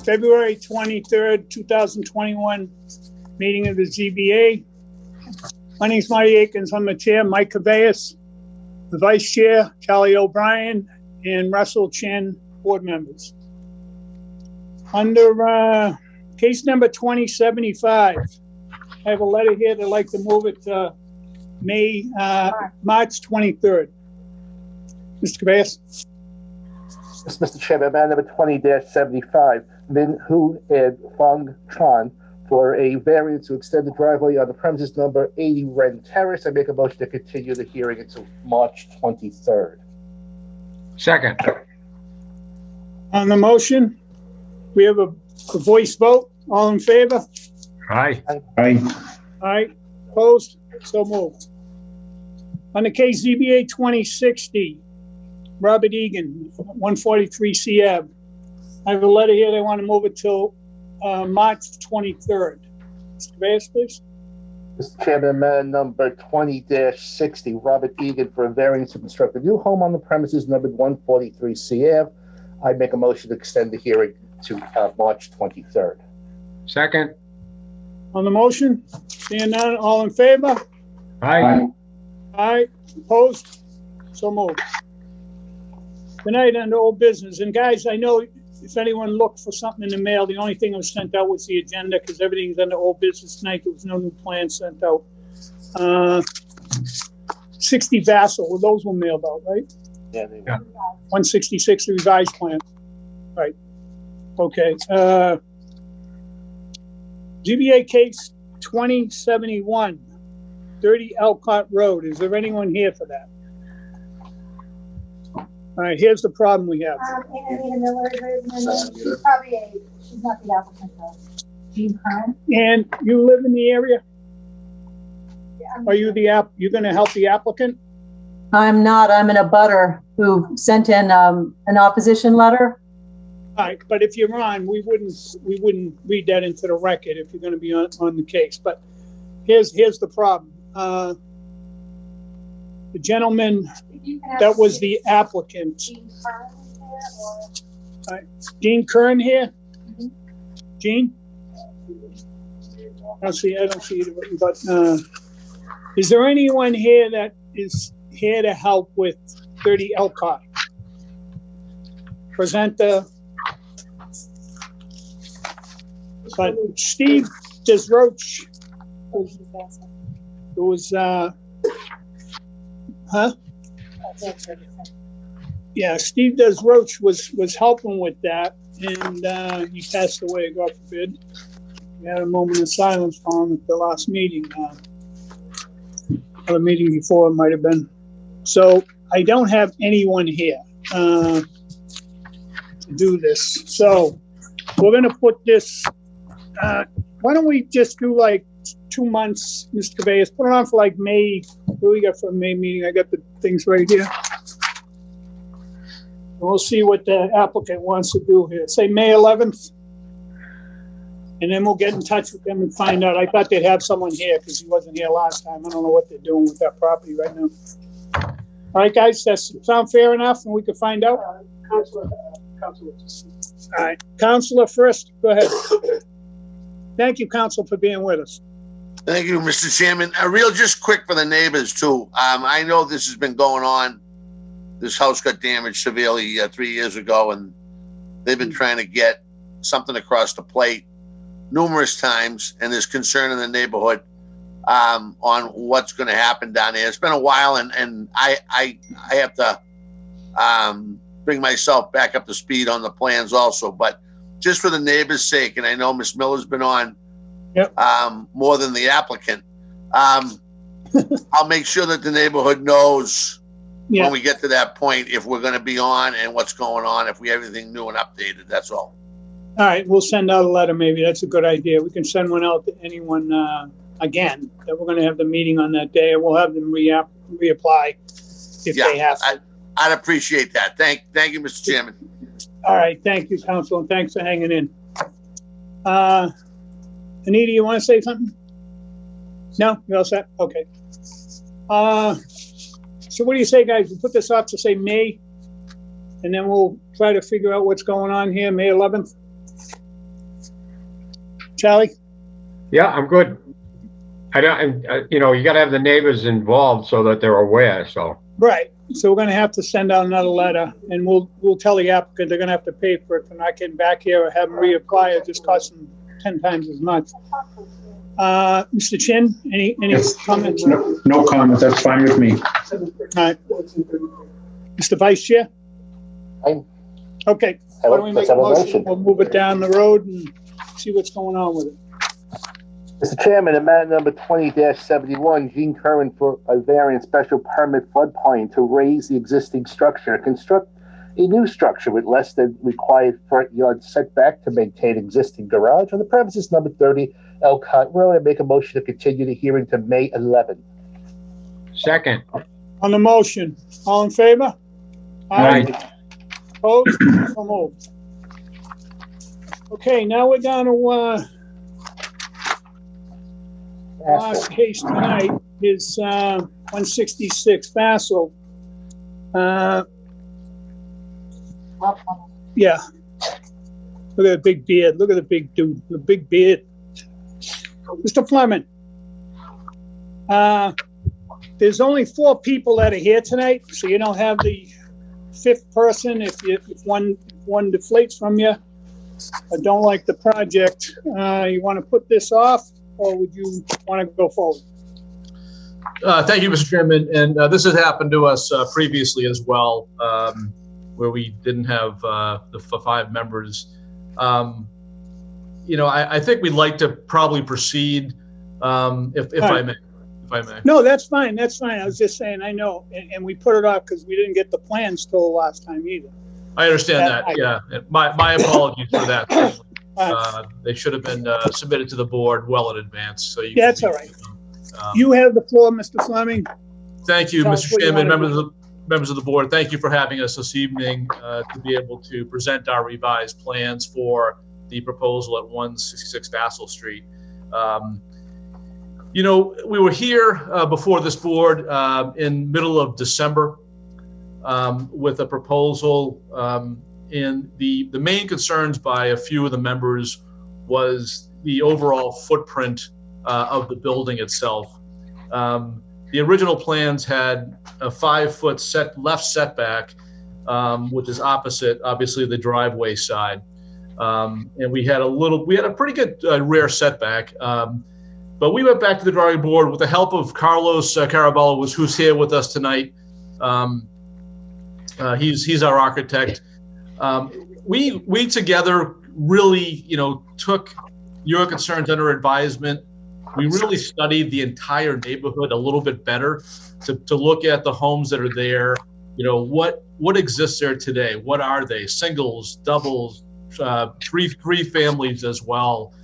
February 23rd, 2021 meeting of the ZBA. My name's Marty Akins. I'm the chair. Mike Cabeas, the vice chair, Charlie O'Brien, and Russell Chen, board members. Under case number 2075, I have a letter here that I'd like to move it to March 23rd. Mr. Cabeas. Yes, Mr. Chairman, matter number 20-75, Min Hu and Fong Tran for a variance to extend the driveway on the premises number 80 Wren Terrace. I make a motion to continue the hearing until March 23rd. Second. On the motion, we have a voice vote. All in favor? Aye. Aye. Opposed? So moved. On the case ZBA 2060, Robert Egan, 143 C Ave. I have a letter here. They want to move it till March 23rd. Mr. Cabeas, please. Mr. Chairman, matter number 20-60, Robert Egan for a variance to construct a new home on the premises numbered 143 C Ave. I make a motion to extend the hearing to March 23rd. Second. On the motion, seeing none, all in favor? Aye. Aye. Opposed? So moved. Tonight under old business, and guys, I know if anyone looked for something in the mail, the only thing that was sent out was the agenda because everything's under old business tonight. There was no new plans sent out. 60 Vassal, well, those were mailed out, right? Yeah. 166 revised plan. Right. Okay. ZBA case 2071, 30 Elcott Road. Is there anyone here for that? All right, here's the problem we have. Anita Miller, she's probably she's not the applicant though. Jean Kern. And you live in the area? Yeah, Are you you're gonna help the applicant? I'm not. I'm in a butter who sent in an opposition letter. All right, but if you're on, we wouldn't read that into the record if you're gonna be on the case. But here's the problem. The gentleman that was the applicant. Jean Kern is there, or? Jean Kern here? Mhm. Jean? I don't see it, but is there anyone here that is here to help with 30 Elcott? Present the. But Steve Desroche was, yeah, Steve Desroche was helping with that, and he passed away, God forbid. We had a moment of silence for him at the last meeting, or the meeting before it might have been. So I don't have anyone here to do this. So we're gonna put this, why don't we just do like 2 months, Mr. Cabeas, put it on for like May. What do we got for a May meeting? I got the things right here. We'll see what the applicant wants to do here. Say May 11th. And then we'll get in touch with them and find out. I thought they'd have someone here because he wasn't here last time. I don't know what they're doing with that property right now. All right, guys, that sound fair enough and we can find out? Councilor. All right, Councilor first, go ahead. Thank you, Council, for being with us. Thank you, Mr. Chairman. Real just quick for the neighbors too. I know this has been going on. This house got damaged severely 3 years ago, and they've been trying to get something across the plate numerous times, and there's concern in the neighborhood on what's going to happen down there. It's been a while, and I have to bring myself back up to speed on the plans also. But just for the neighbors' sake, and I know Ms. Miller's been on more than the applicant, I'll make sure that the neighborhood knows when we get to that point if we're going to be on and what's going on, if we have anything new and updated. That's all. All right, we'll send out a letter maybe. That's a good idea. We can send one out to anyone, again, that we're going to have the meeting on that day, and we'll have them reapply if they have to. I'd appreciate that. Thank you, Mr. Chairman. All right, thank you, Council, and thanks for hanging in. Anita, you want to say something? No? You all set? Okay. So what do you say, guys? We put this off to say May, and then we'll try to figure out what's going on here, May 11th? Charlie? Yeah, I'm good. I don't, you know, you gotta have the neighbors involved so that they're aware, so. Right, so we're gonna have to send out another letter, and we'll tell the applicant they're gonna have to pay for it for not getting back here or have them reapply. It just costs them 10 times as much. Mr. Chin, any comments? No comment, that's fine with me. All right. Mr. Vice Chair? Fine. Okay, why don't we make Let's a have a motion? motion. We'll move it down the road and see what's going on with it. Mr. Chairman, in matter number 20-71, Gene Curran for a variance special permit floodplain to raise the existing structure, construct a new structure with less than required front yard setback to maintain existing garage on the premises number 30 Elcott Road, and make a motion to continue the hearing to May 11th. Second. On the motion, all in favor? Aye. Opposed? So moved. Okay, now we're down to, last case tonight is 166 Fassel. Yeah. Look at the big beard. Look at the big dude, the big beard. Mr. Fleming. There's only 4 people that are here tonight, so you don't have the 5th person if one deflates from you or don't like the project. You want to put this off, or would you want to go forward? Thank you, Mr. Chairman. And this has happened to us previously as well, where we didn't have the 5 members. You know, I think we'd like to probably proceed, if I may. No, that's fine. That's fine. I was just saying, I know, and we put it off because we didn't get the plans till last time either. I understand that. Yeah, and my apologies for that. They should have been submitted to the board well in advance. So you Yeah, that's all right. You have the floor, Mr. Fleming. Thank you, Tell us Mr. what you Chairman, wanna members of the board. Thank you for having us this evening to be able to present our revised plans for the proposal at 166 Vassal Street. You know, we were here before this board in middle of December with a proposal, and the main concerns by a few of the members was the overall footprint of the building itself. The original plans had a 5-foot left setback, which is opposite, obviously, the driveway side. And we had a pretty good rear setback. But we went back to the drawing board with the help of Carlos Caraballo, who's here with us tonight. He's our architect. We together really, you know, took your concerns under advisement. We really studied the entire neighborhood a little bit better to look at the homes that are there. You know, what exists there today? What are they? Singles, doubles, three families as well.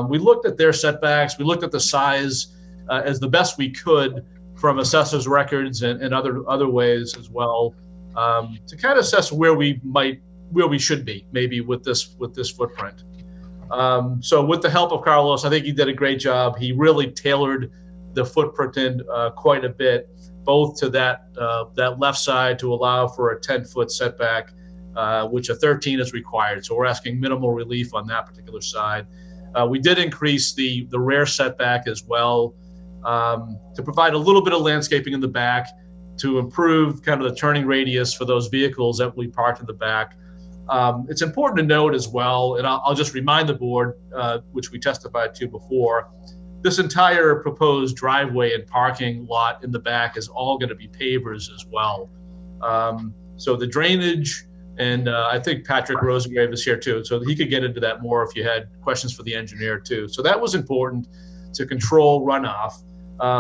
We looked at their setbacks. We looked at the size as the best we could from assessors' records and other ways as well, to kind of assess where we should be maybe with this footprint. So with the help of Carlos, I think he did a great job. He really tailored the footprint in quite a bit, both to that left side to allow for a 10-foot setback, which a 13 is required. So we're asking minimal relief on that particular side. We did increase the rear setback as well, to provide a little bit of landscaping in the back to improve kind of the turning radius for those vehicles that we parked in the back. It's important to note as well, and I'll just remind the board, which we testified to before, this entire proposed driveway and parking lot in the back is all going to be pavers as well. So the drainage, and I think Patrick Rosengrave is here too, so he could get into that more if you had questions for the engineer too. So that was important to control runoff.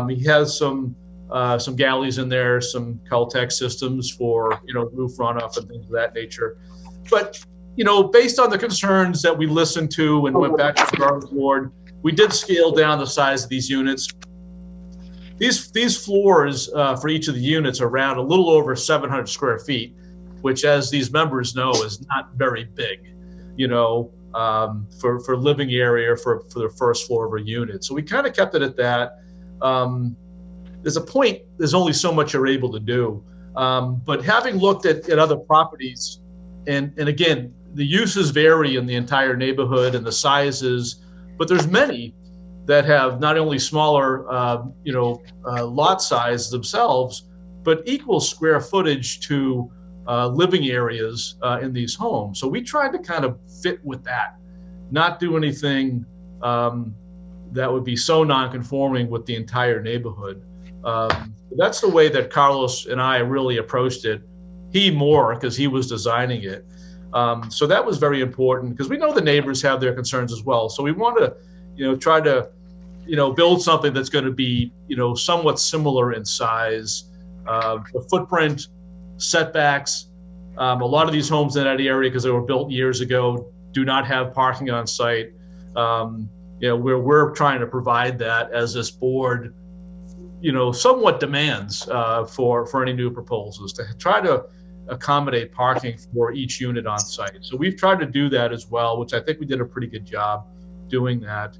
He has some galleys in there, some Caltech systems for, you know, roof runoff and things of that nature. But, you know, based on the concerns that we listened to and went back to our board, we did scale down the size of these units. These floors for each of the units are around a little over 700 square feet, which, as these members know, is not very big, you know, for living area for the first floor of a unit. So we kind of kept it at that. There's a point, there's only so much you're able to do. But having looked at other properties, and again, the uses vary in the entire neighborhood and the sizes But there's many that have not only smaller, lot size themselves, but equal square footage to living areas in these homes. So we tried to kind of fit with that, not do anything that would be so non-conforming with the entire neighborhood. That's the way that Carlos and I really approached it. He more because he was designing it. So that was very important because we know the neighbors have their concerns as well. So we want to, try to, build something that's going to be, somewhat similar in size. The footprint, setbacks. A lot of these homes in that area, because they were built years ago, do not have parking on site. We're trying to provide that as this board, somewhat demands for any new proposals to try to accommodate parking for each unit on site. So we've tried to do that as well, which I think we did a pretty good job doing that.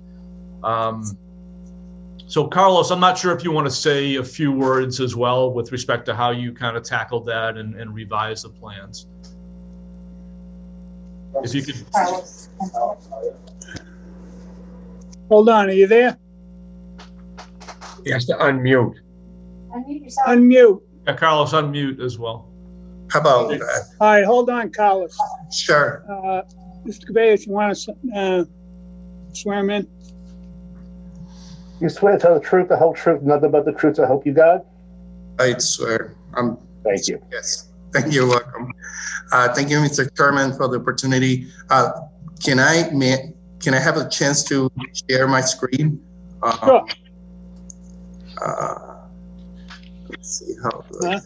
So Carlos, I'm not sure if you want to say a few words as well with respect to how you kind of tackled that and revised the plans. If you could. Carlos. Hold on, are you there? He has to unmute. Unmute yourself. Unmute. Yeah, Carlos, unmute as well. How about that? All right, hold on, Carlos. Sure. Mr. Cabeas, you want to swear him in? You swear to tell the truth, the whole truth, nothing but the truth, so help you God? I swear. Thank you. Yes. Thank you. Welcome. Thank you, Mr. Chairman, for the opportunity. Can I have a chance to share my screen? Sure. Let's see how. Huh?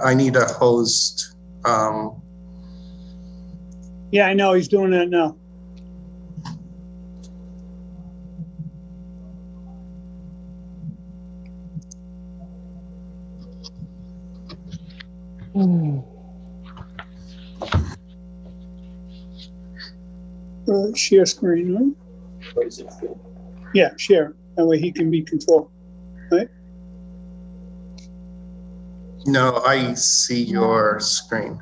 I need a host. Yeah, I know, he's doing that now. Share screen, right? Yeah, share. That way he can be controlled, right? No, I see your screen.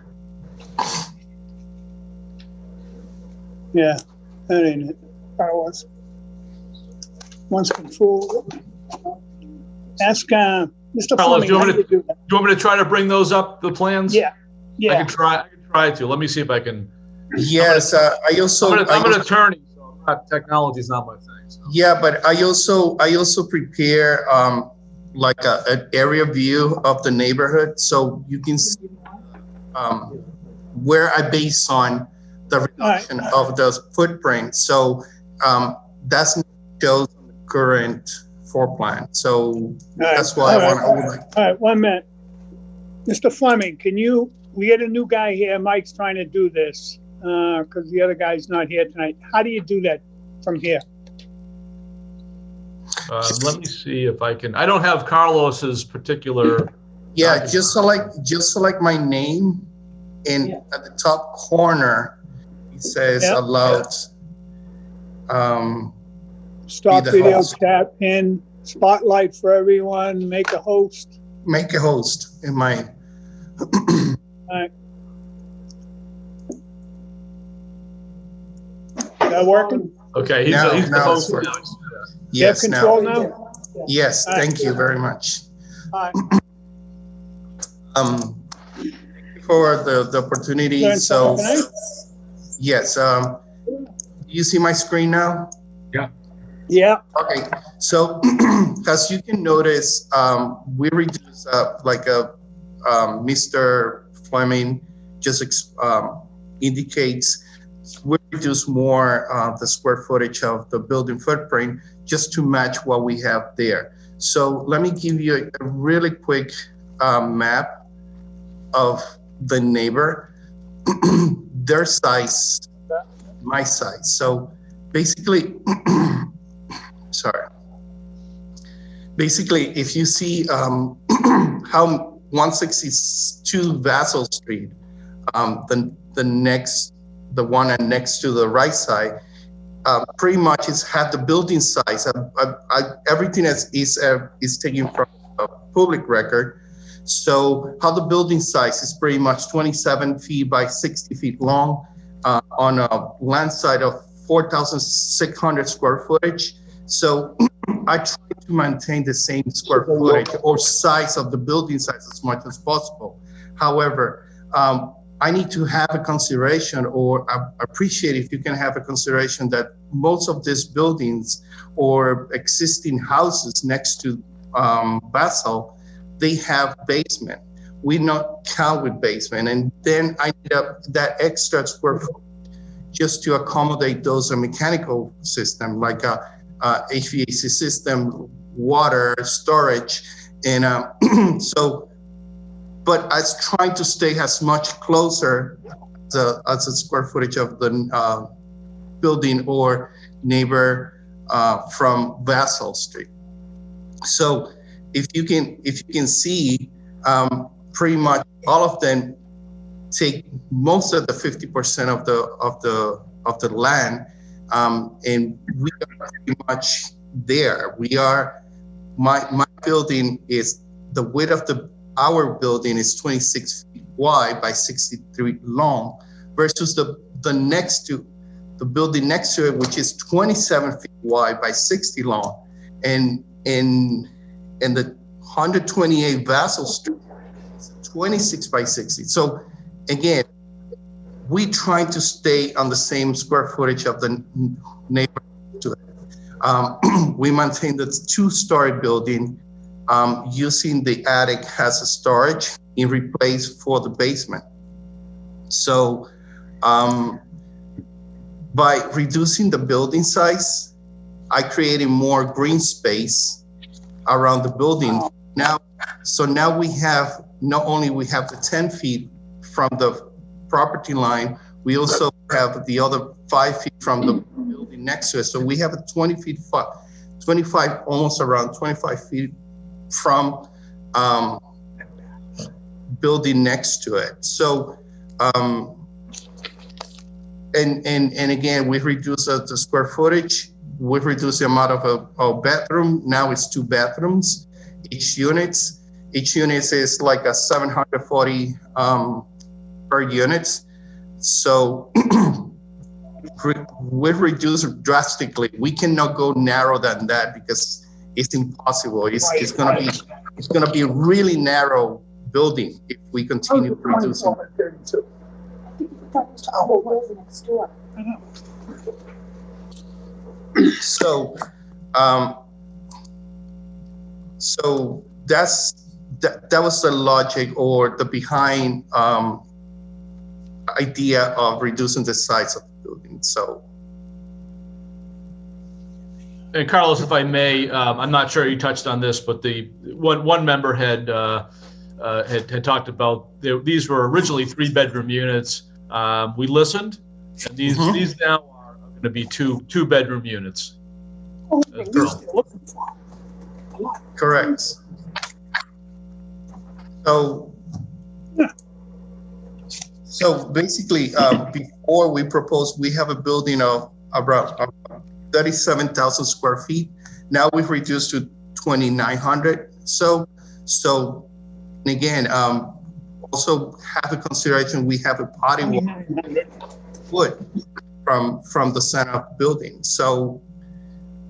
Yeah, that ain't it. Carlos. Once control. Ask Mr. Carlos, Fleming, do you want how me do you do that? Do you want me to try to bring those up, the plans? Yeah, I yeah. can try to. Let me see if I can. Yes, I also. I'm an attorney, so technology is not my thing. So. Yeah, but I also prepare like an area view of the neighborhood, so you can see where I base on the reduction of the footprint. So that's shows on the current floor plan. So that's why I would like. All right, 1 minute. Mr. Fleming, we get a new guy here, Mike's trying to do this, because the other guy's not here tonight. How do you do that from here? Let me see if I can. I don't have Carlos's particular. Yeah, just select my name, and at the top corner, it says allowed. Stop Be the video, host. tap in, spotlight for everyone, make a host. Make a host in my. All right. That working? Okay, he's Now the host. it's working. You have Yes, control now. now? Yes, thank you very much. All right. For the opportunity. Learn So, something tonight? yes, you see my screen now? Yeah, Okay, so as you can notice, we reduced Mr. Fleming just indicates we reduce more the square footage of the building footprint just to match what we have there. So let me give you a really quick map of the neighbor, their size, my size. So basically, basically, if you see how 162 Vassal Street, the one next to the right side, pretty much had the building size. Everything is taken from a public record. So how the building size is pretty much 27 feet by 60 feet long on a land side of 4,600 square footage. So I try to maintain the same square footage or size of the building size as much as possible. However, I need to have a consideration, or I appreciate if you can have a consideration that most of these buildings or existing houses next to Basel, they have basement. We not count with basement, and then I need that extra square foot just to accommodate those mechanical system like HVAC system, water, storage, and so. But I was trying to stay as much closer as the square footage of the building or neighbor from Basel Street. So if you can see, pretty much all of them take most of the 50% of the land, and we are pretty much there. We are. My building is the width of our building is 26 feet wide by 63 long, versus the building next to it, which is 27 feet wide by 60 long, and in the 128 Basel Street, 26 by 60. So again, we trying to stay on the same square footage of the neighborhood to it. We maintain the 2-story building, using the attic as a storage in replace for the basement. So by reducing the building size, I created more green space around the building. Now we have, not only we have the 10 feet from the property line, we also have the other 5 feet from the building next to it. So we have a 25, almost around 25 feet from building next to it. So, and again, we reduced the square footage. We've reduced the amount of a bedroom. Now it's 2 bedrooms, each unit is like a 740 per unit. So we've reduced drastically. We cannot go narrow than that because it's impossible. It's gonna be a really narrow building if we continue reducing. So, so that was the logic or the behind idea of reducing the size of the building. So. And Carlos, if I may, I'm not sure you touched on this, but the one member had talked about these were originally 3-bedroom units. We listened, and these now are going to be two bedroom units. Correct. So basically, before we proposed, we have a building of around 37,000 square feet. Now we've reduced to 2,900. So and again, also have a consideration. We have a potty wood from the center of the building. So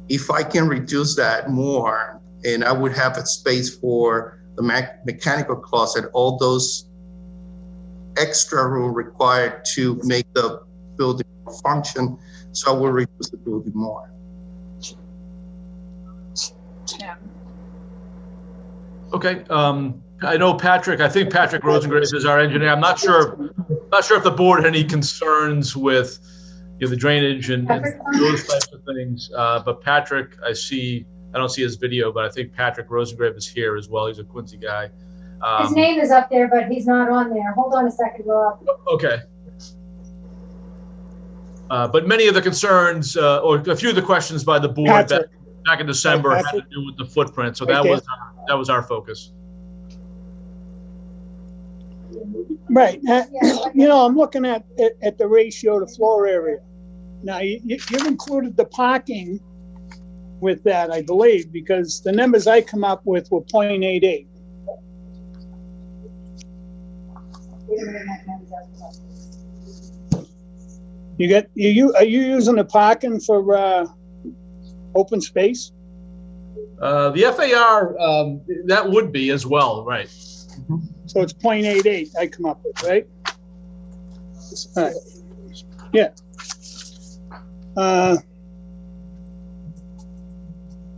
if I can reduce that more, and I would have a space for the mechanical closet, all those extra room required to make the building function. So I will reduce the building more. Okay. I know Patrick. I think Patrick Rosengrave is our engineer. I'm not sure if the board had any concerns with the drainage and those types of things. But Patrick, I don't see his video, but I think Patrick Rosengrave is here as well. He's a Quincy guy. His name is up there, but he's not on there. Hold on a second, Rob. Okay. But many of the concerns, or a few of the questions by the board back in December had to do with the footprint. So that was our focus. Right. I'm looking at the ratio to floor area. Now, you've included the parking with that, I believe, because the numbers I come up with were 0.88. Are you using the parking for, open space? The FAR, that would be as well, right? So it's 0.88 I come up with, right? All right. Yeah.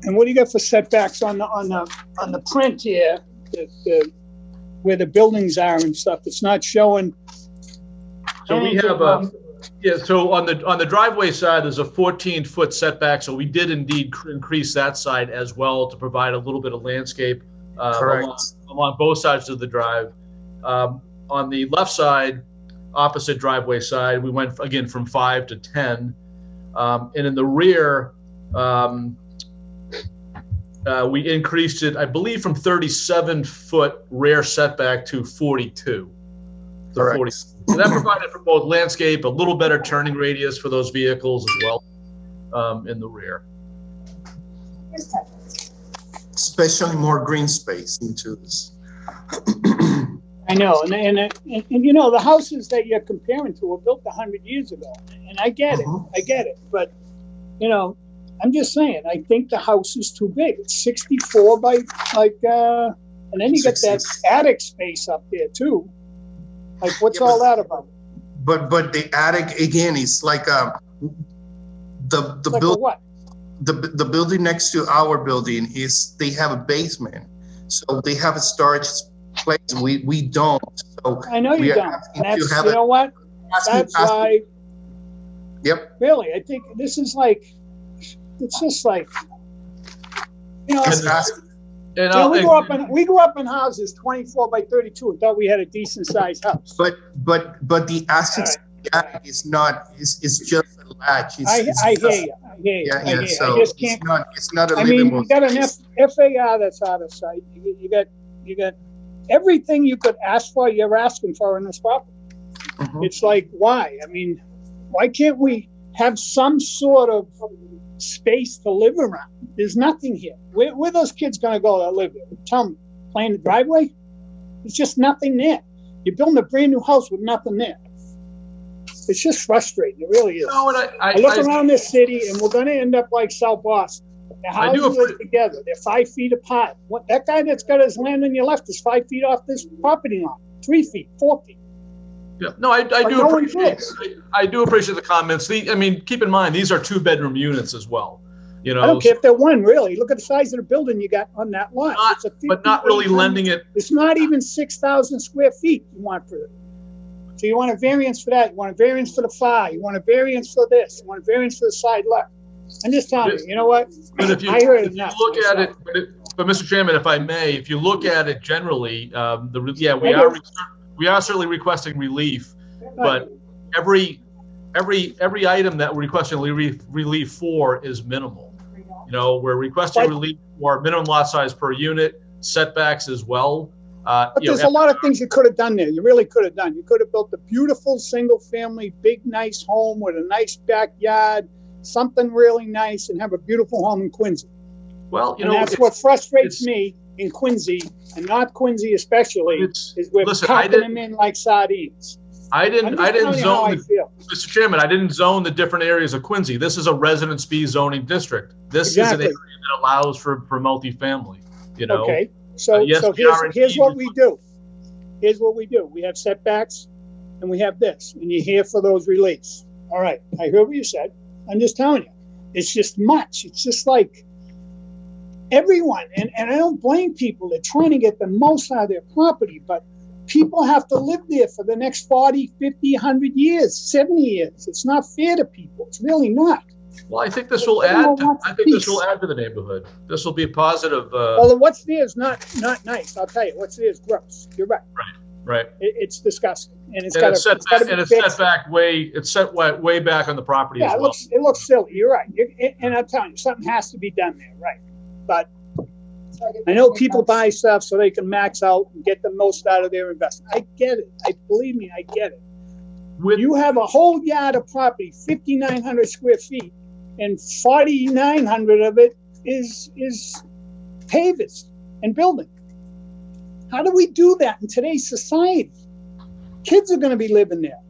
And what do you got for setbacks on the print here, where the buildings are and stuff? It's not showing. So we have so on the driveway side, there's a 14-foot setback. So we did indeed increase that side as well to provide a little bit of landscape along both sides of the drive. On the left side, opposite driveway side, we went again from 5 to 10, and in the rear, we increased it, I believe, from 37-foot rear setback to 42. Correct. 40. So that provided for both landscape, a little better turning radius for those vehicles as well in the rear. Especially more green space into this. I know, and you know, the houses that you're comparing to were built 100 years ago, and I get it, but, you know, I'm just saying, I think the house is too big. It's 64 by, like, and then you get that attic space up there too. Like, what's all that about? But the attic again is like the Like building. what? The building next to our building they have a basement, so they have a storage place. We don't. So I know you don't. That's, you know what? That's why. Yep. Really, I think this is like, it's just like, you know. And we grew up in houses 24 by 32 and thought we had a decent sized house. But the attic is not is just a latch. I hear you. Yeah. So I just can't. It's not a I mean, livable. you got an FAR that's out of sight. You got everything you could ask for. You're asking for in this property. Mhm. It's like, why? I mean, why can't we have some sort of space to live around? There's nothing here. Where those kids gonna go that live here? Tell me, playing the driveway? There's just nothing there. You're building a brand new house with nothing there. It's just frustrating. It really is. No, and I look around this city, and we're gonna end up like South Boston. The I do houses are together. They're 5 feet apart. That guy that's got his land on your left is 5 feet off this property line. 3 feet, 4 feet. Yeah, no, I do no one appreciate. cares. I do appreciate the comments. I mean, keep in mind these are 2-bedroom units as well. You know, I don't care if they're one, really. Look at the size of the building you got on that lot. but not really lending it. It's not even 6,000 square feet you want for it. So you want a variance for that. You want a variance for the fire. You want a variance for this. You want a variance for the side left. I'm just telling you, you know what? But if you, I heard if you enough look at myself. it, but Mr. Chairman, if I may, if you look at it generally, we are certainly requesting relief, but every item that we're requesting relief for is minimal. You know, we're requesting relief for minimum lot size per unit, setbacks as well. But there's a lot of things you could have done there. You really could have done. You could have built a beautiful single-family, big, nice home with a nice backyard, something really nice, and have a beautiful home in Quincy. Well, you And know, that's what frustrates me in Quincy, and North Quincy especially, is we're packing them in like sardines. I didn't zone, Mr. Chairman, I didn't zone the different areas of Quincy. This is a residence B zoning district. This is an area that allows for multifamily, you know. Okay, so here's what we do. Here's what we do. We have setbacks and we have this, and you're here for those reliefs. All right, I heard what you said. I'm just telling you, it's just much. It's just like everyone, and I don't blame people. They're trying to get the most out of their property, but people have to live there for the next 40, 50, 100 years, 70 years. It's not fair to people. It's really not. Well, I think this will add to the neighborhood. This will be a positive. Well, what's there is not nice. I'll tell you, what's there is gross. You're right. Right. It's disgusting, and it's set way back on the property as well. It looks silly. You're right. And I'm telling you, something has to be done there, right? But I know people buy stuff so they can max out and get the most out of their investment. I get it. Believe me, I get it. You have a whole yard of property, 5,900 square feet, and 4,900 of it is pavers and building. How do we do that in today's society? Kids are going to be living there.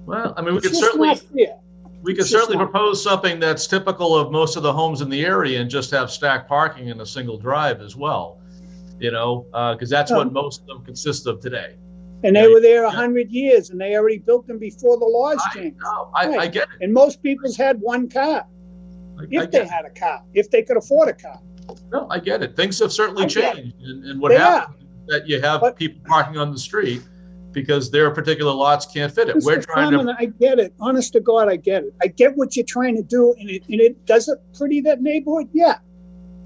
Well, I mean, we It's could just certainly, not fair. we could It's just certainly not. propose something that's typical of most of the homes in the area and just have stacked parking in a single drive as well. You know, because that's what most of them consist of today. And they were there 100 years, and they already built them before the laws changed. I get it. And most people's had one car, I if get they it. had a car, if they could afford a car. No, I get it. Things have certainly I get changed, and what They happens is that you have But- people parking on the street because their particular lots can't fit it. We're Mr. trying to. Furman, I get it. Honest to God, I get it. I get what you're trying to do, and it does it pretty that neighborhood. Yeah.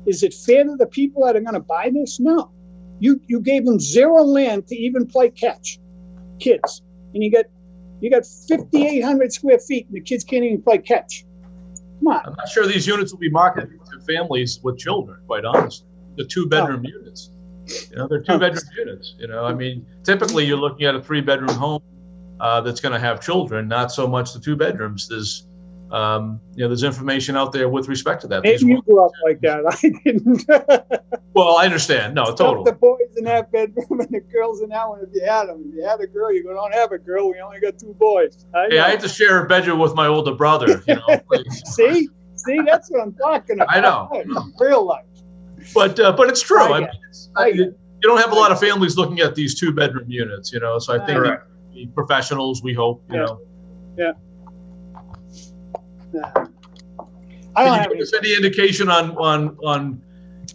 Is it fair to the people that are going to buy this? No. You gave them zero land to even play catch, kids, and you got 5,800 square feet, and the kids can't even play catch. Come on. I'm not sure these units will be marketed to families with children, quite honestly. The 2-bedroom units. You know, they're 2-bedroom units. You know, I mean, typically you're looking at a 3-bedroom home that's going to have children, not so much the 2 bedrooms. There's, you know, there's information out there with respect to that. Maybe you grew up like that. I didn't. Well, I understand. No, Stuff totally. the boys in that bedroom and the girls in that one. If you had them, if you had a girl, you go, don't have a girl. We only got 2 boys. Hey, I had to share a bedroom with my older brother. You know, See, that's what I'm talking about. I know. Real life. but it's true. I I get mean, I get you don't have a lot of families looking at these 2-bedroom units. You know, so I think Correct. the professionals, we hope, you Yeah. know. I don't Can have you give us any indication on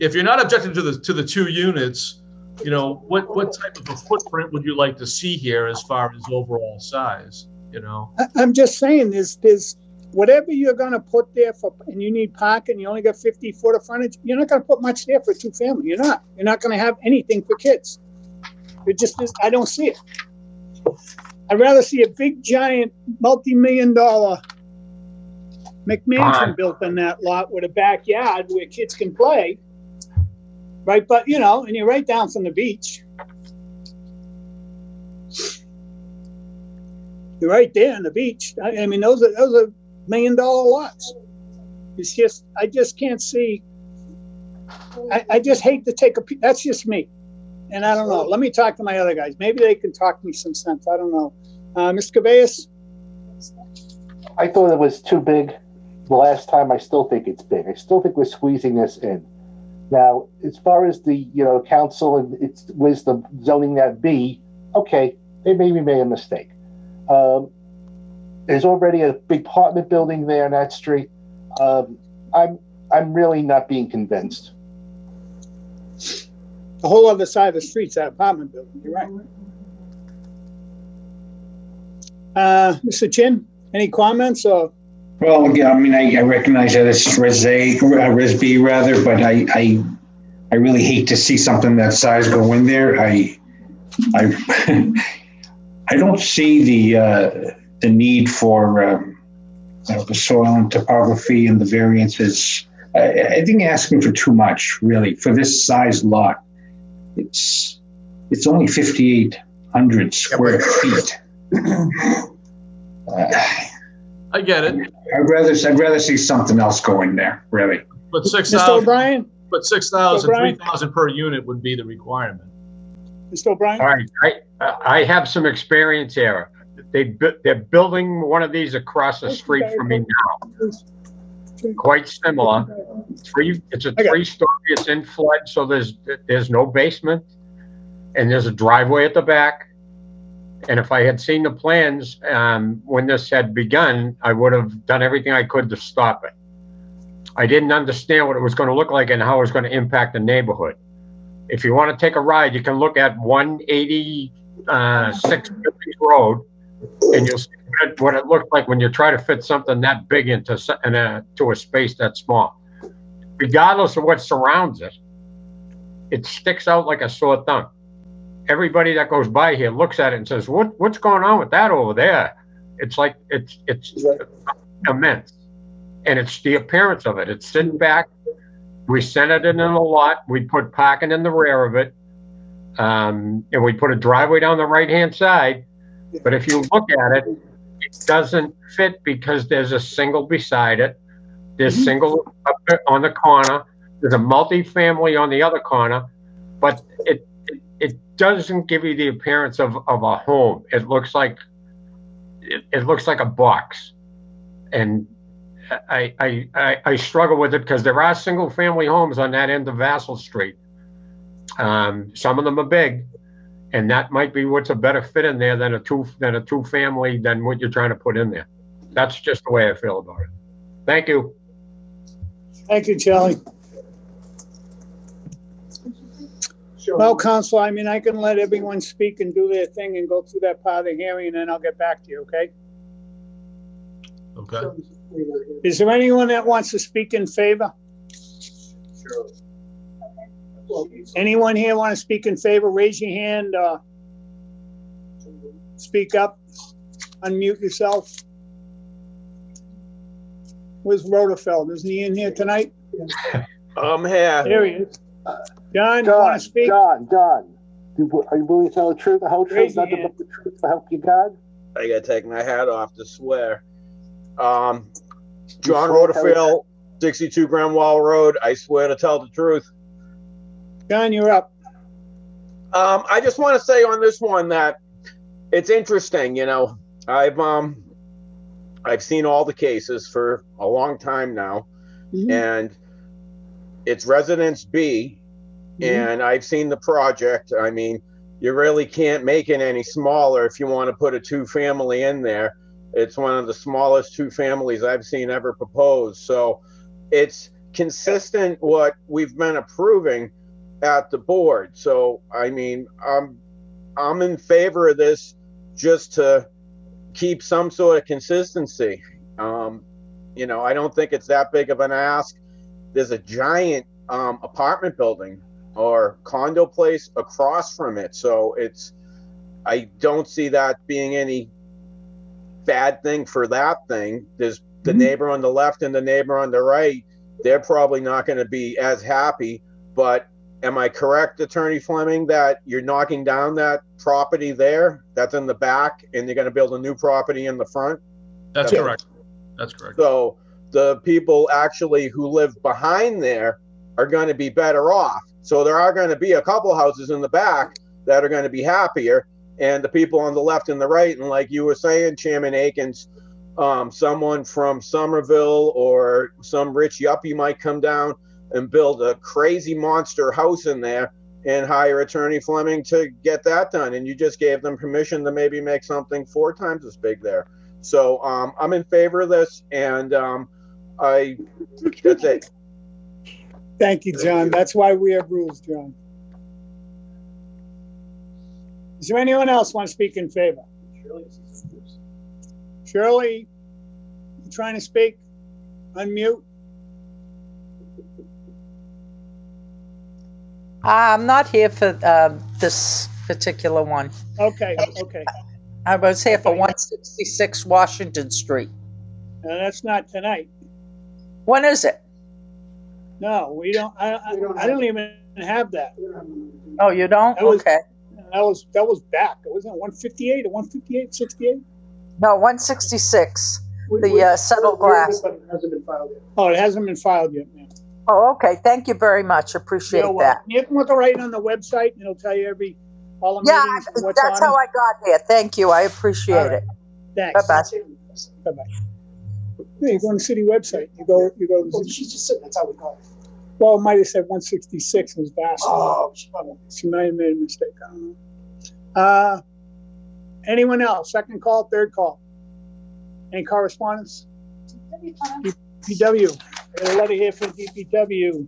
if you're not objecting to the 2 units, you know, what type of a footprint would you like to see here as far as overall size? You know, I'm just saying, there's whatever you're going to put there for, and you need parking. You only got 50 foot of frontage. You're not going to put much there for a 2-family. You're not. You're not going to have anything for kids. It just is. I don't see it. I'd rather see a big, giant, multi-million-dollar McMansion built on that lot with a backyard where kids can play. Right, but you know, and you're right down from the beach. You're right there on the beach. I mean, those are $1 million lots. It's just, I just can't see. I just hate to take that's just me. And I don't know. Let me talk to my other guys. Maybe they can talk me some sense. I don't know. Mr. Cabeas? I thought it was too big the last time. I still think it's big. I still think we're squeezing this in. Now, as far as the council and its wisdom zoning that B, okay, they maybe made a mistake. There's already a big apartment building there on that street. I'm really not being convinced. The whole other side of the street's that apartment building. You're right. Mr. Chin, any comments or? Well, yeah, I mean, I recognize that it's Res B rather, but I really hate to see something that size go in there. I don't see the need for the soil and topography and the variances. I think asking for too much, really, for this size lot. It's only 5,800 square feet. I get it. I'd rather see something else go in there, really. But Mr. 6,000, O'Brien? but 6,000, O'Brien? 3,000 per unit would be the requirement. Mr. O'Brien? All right, I have some experience here. They're building one of these across the street from me now. Quite similar. It's a 3-story. It's in flood, so there's no basement, and there's a driveway at the back. And if I had seen the plans when this had begun, I would have done everything I could to stop it. I didn't understand what it was going to look like and how it was going to impact the neighborhood. If you want to take a ride, you can look at 186 Billings Road, and you'll see what it looks like when you try to fit something that big into a space that small. Regardless of what surrounds it, it sticks out like a sore thumb. Everybody that goes by here looks at it and says, "What's going on with that over there?" It's like it's immense, and it's the appearance of it. It's sitting back. We centered it in a lot. We put parking in the rear of it, and we put a driveway down the right-hand side. But if you look at it, it doesn't fit because there's a single beside it. There's single up on the corner. There's a multifamily on the other corner, but it doesn't give you the appearance of a home. It looks like it looks like a box. And I struggle with it because there are single family homes on that end of Vassal Street. Some of them are big, and that might be what's a better fit in there than a two family than what you're trying to put in there. That's just the way I feel about it. Thank you. Thank you, Charlie. Well, Council, I mean, I can let everyone speak and do their thing and go through that part of the hearing, and then I'll get back to you, okay? Okay. Is there anyone that wants to speak in favor? Anyone here want to speak in favor? Raise your hand. Speak up. Unmute yourself. Where's Rutherford? Isn't he in here tonight? I'm here. There he is. John, you want to speak? John, are you willing to tell the truth, the whole Raise truth, your nothing hand. but the truth, so help you God? I gotta take my hat off to swear. John swear to Rutherford, 62 Grand Wall Road. I swear to tell the truth. John, you're up. I just want to say on this one that it's interesting. You know, I've seen all the cases for a long time now, and it's Residence B. And I've seen the project. I mean, you really can't make it any smaller if you want to put a two-family in there. It's one of the smallest two families I've seen ever proposed. So it's consistent what we've been approving at the board. So, I mean, I'm in favor of this just to keep some sort of consistency. You know, I don't think it's that big of an ask. There's a giant apartment building or condo place across from it. So I don't see that being any bad thing for that thing. There's the neighbor on the left and the neighbor on the right. They're probably not going to be as happy, but am I correct, Attorney Fleming, that you're knocking down that property there that's in the back and you're going to build a new property in the front? That's correct. That's correct. So the people actually who live behind there are going to be better off. So there are going to be a couple houses in the back that are going to be happier, and the people on the left and the right, and like you were saying, Chairman Akins, someone from Somerville or some rich yuppie might come down and build a crazy monster house in there and hire Attorney Fleming to get that done. And you just gave them permission to maybe make something 4 times as big there. So I'm in favor of this, and that's it. Thank you, John. That's why we have rules, John. Is there anyone else want to speak in favor? Shirley, you trying to speak? Unmute. I'm not here for this particular one. Okay. I was here for 166 Washington Street. That's not tonight. When is it? No, we don't. I don't even have that. Oh, you don't? That was- Okay. That was back. It wasn't 158 or 158, 68. No, 166. The settled glass. Oh, it hasn't been filed yet, man. Oh, okay. Thank you very much. Appreciate You're that. welcome. You can look right on the website, and it'll tell you all the Yeah, meetings and what's that's on how them. I got here. Thank you. I appreciate All right. it. Thanks. Bye-bye. Bye-bye. Yeah, you go on the city website. You go. Well, she's just sitting, that's how we got it. Well, it might have said 166 was vast. Oh, she might have made a mistake. I don't know. Anyone else? Second call, third call. Any correspondence? DPW. I got a letter here from DPW.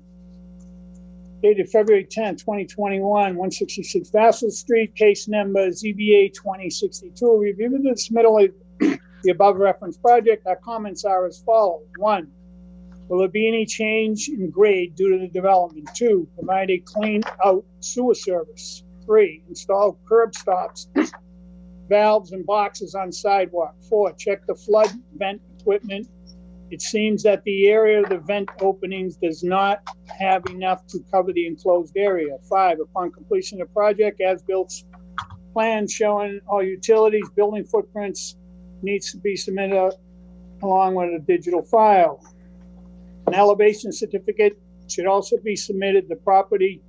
Dated February 10, 2021, 166 Vassal Street, case number ZBA 2062. Review the submittal of the above referenced project. Our comments are as follows. 1. Will there be any change in grade due to the development? 2. Provide a clean out sewer service. 3. Install curb stops, valves and boxes on sidewalk. 4. Check the flood vent equipment. It seems that the area of the vent openings does not have enough to cover the enclosed area. 5. Upon completion of the project, as-built plans showing all utilities, building footprints needs to be submitted along with a digital file. An elevation certificate should also be submitted. The property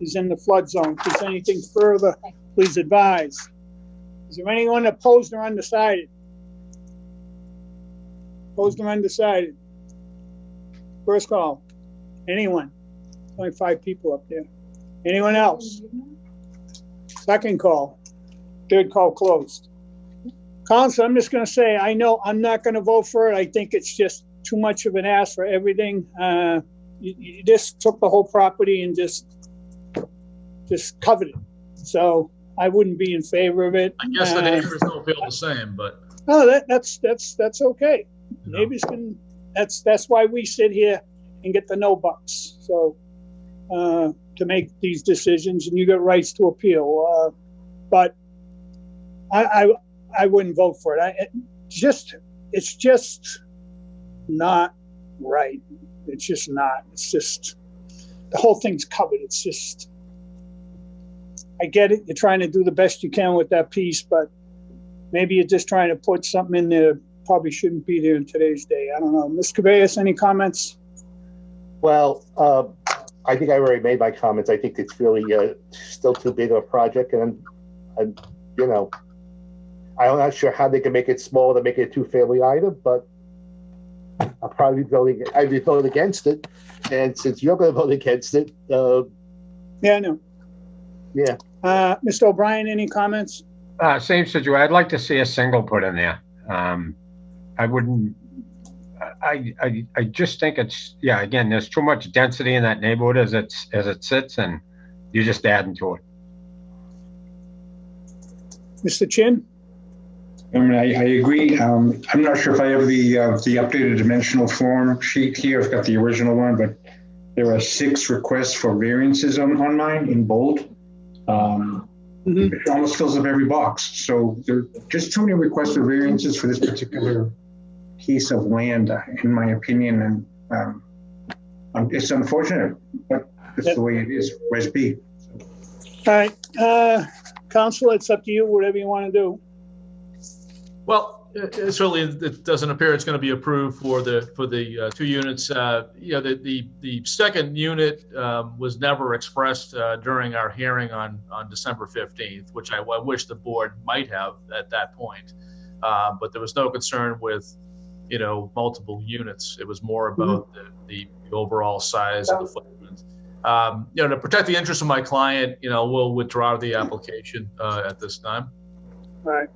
is in the flood zone. If there's anything further, please advise. Is there anyone opposed or undecided? Opposed or undecided? First call. Anyone? Only 5 people up there. Anyone else? Second call. Third call closed. Council, I'm just gonna say, I know I'm not gonna vote for it. I think it's just too much of an ask for everything. You just took the whole property and just covered it. So I wouldn't be in favor of it. I guess the neighbors don't feel the same, but No, that's okay. you know. Neighbors can, that's why we sit here and get the no bucks. So, to make these decisions, and you got rights to appeal. But I wouldn't vote for it. It's just not right. It's just not. It's just, the whole thing's covered. It's just, I get it. You're trying to do the best you can with that piece, but maybe you're just trying to put something in there probably shouldn't be there in today's day. I don't know. Ms. Cabeas, any comments? Well, I think I already made my comments. I think it's really still too big of a project, and you know, I'm not sure how they can make it small to make it a 2-family item, but I'd be voting against it. And since you're going to vote against it, Yeah, I know. yeah. Mr. O'Brien, any comments? Same situation. I'd like to see a single put in there. I wouldn't, I just think it's, yeah, again, there's too much density in that neighborhood as it sits, and you're just adding to it. Mr. Chin? I mean, I agree. I'm not sure if I have the updated dimensional form sheet here. I've got the original one, but there are 6 requests for variances on mine in bold. It almost fills up every box. So there are just too many requests for variances for this particular piece of land, in my opinion. And it's unfortunate, but it's the way it is. Res B. All right. Council, it's up to you, whatever you want to do. Well, certainly it doesn't appear it's going to be approved for the 2 units. The second unit was never expressed during our hearing on December 15th, which I wish the board might have at that point. But there was no concern with, multiple units. It was more about the overall size of the footprint. To protect the interest of my client, we'll withdraw the application at this time. All right.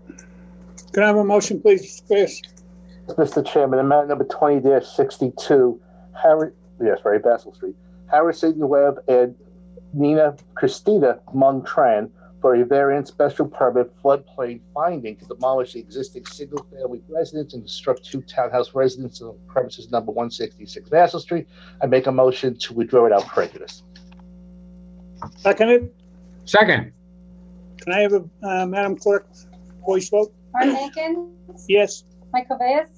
Can I have a motion, please, Chris? Mr. Chairman, amendment number 20-62, Basil Street. Harrison Webb and Nina Christina Montran for a variance special permit floodplain finding to demolish the existing single-family residence and construct 2 townhouse residences on premises number 166 Basil Street. I make a motion to withdraw without prejudice. Seconded? Second. Can I have a, Madam Clerk, voice vote? Art Jenkins, Yes. Mike Cabeas,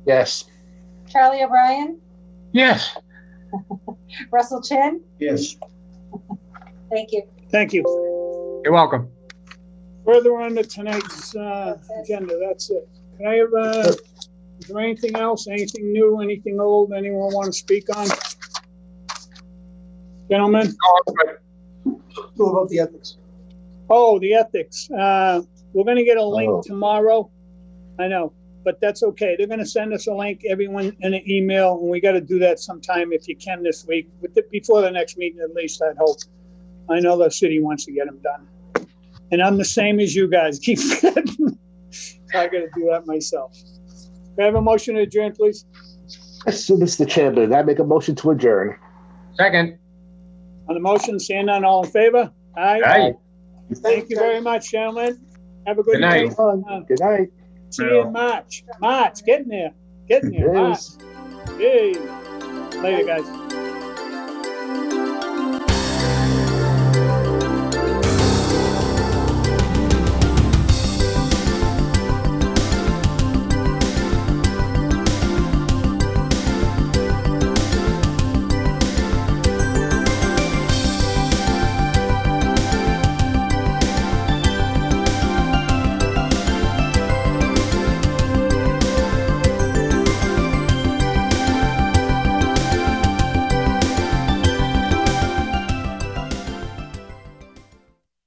Yes. Charlie O'Brien, Yes. Russell Chin. Yes. Thank you. Thank you. You're welcome. Further on to tonight's agenda, that's it. Can I have, is there anything else, anything new, anything old, anyone want to speak on? Gentlemen? What about the ethics? Oh, the ethics. We're going to get a link tomorrow. I know, but that's okay. They're going to send us a link, everyone, in an email, and we got to do that sometime if you can this week, before the next meeting at least, I'd hope. I know the city wants to get them done. And I'm the same as you guys. Keep forgetting. I got to do that myself. Can I have a motion to adjourn, please? Yes, Mr. Chairman, I make a motion to adjourn. Second. On the motion, seeing none, all in favor? Aye. Aye. Thank you very much, gentlemen. Have a good Good night. day. Good night. See you in March. March, getting there. Getting there. March. Yes. Hey. Later, guys.